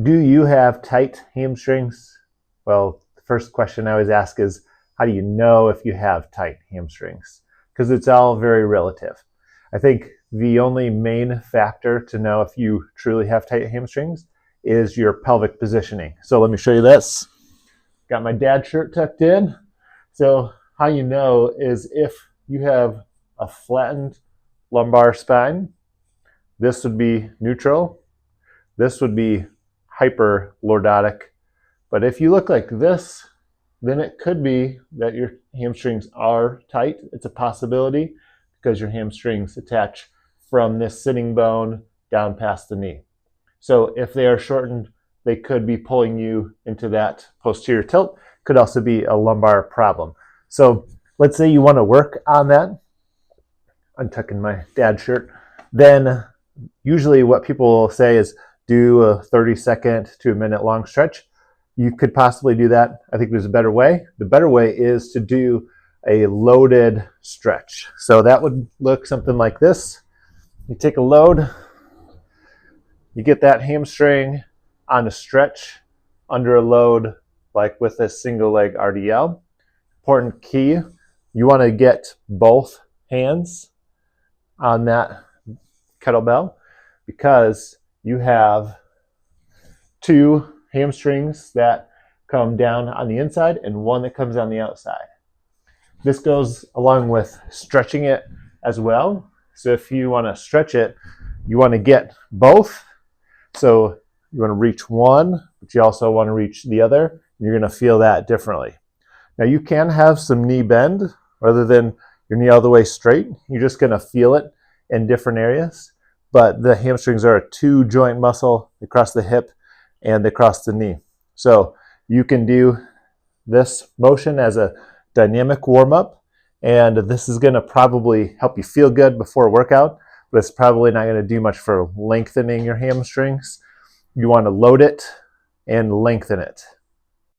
Do you have tight hamstrings? Well, the first question I always ask is, how do you know if you have tight hamstrings? Because it's all very relative. I think the only main factor to know if you truly have tight hamstrings is your pelvic positioning. So let me show you this. Got my dad shirt tucked in. So how you know is if you have a flattened lumbar spine, this would be neutral. This would be hyperlordotic. But if you look like this, then it could be that your hamstrings are tight. It's a possibility because your hamstrings attach from this sitting bone down past the knee. So if they are shortened, they could be pulling you into that posterior tilt. Could also be a lumbar problem. So let's say you want to work on that. Untucking my dad's shirt. Then usually what people will say is do a 30-second to a minute long stretch. You could possibly do that. I think there's a better way. The better way is to do a loaded stretch. So that would look something like this. You take a load, you get that hamstring on a stretch under a load, like with a single leg RDL. Important key, you want to get both hands on that kettlebell because you have two hamstrings that come down on the inside and one that comes on the outside. This goes along with stretching it as well. So if you want to stretch it, you want to get both. So you want to reach one, but you also want to reach the other. You're going to feel that differently. Now you can have some knee bend rather than your knee all the way straight. You're just going to feel it in different areas. But the hamstrings are a two joint muscle across the hip and across the knee. So you can do this motion as a dynamic warm-up, and this is going to probably help you feel good before a workout, but it's probably not going to do much for lengthening your hamstrings. You want to load it and lengthen it.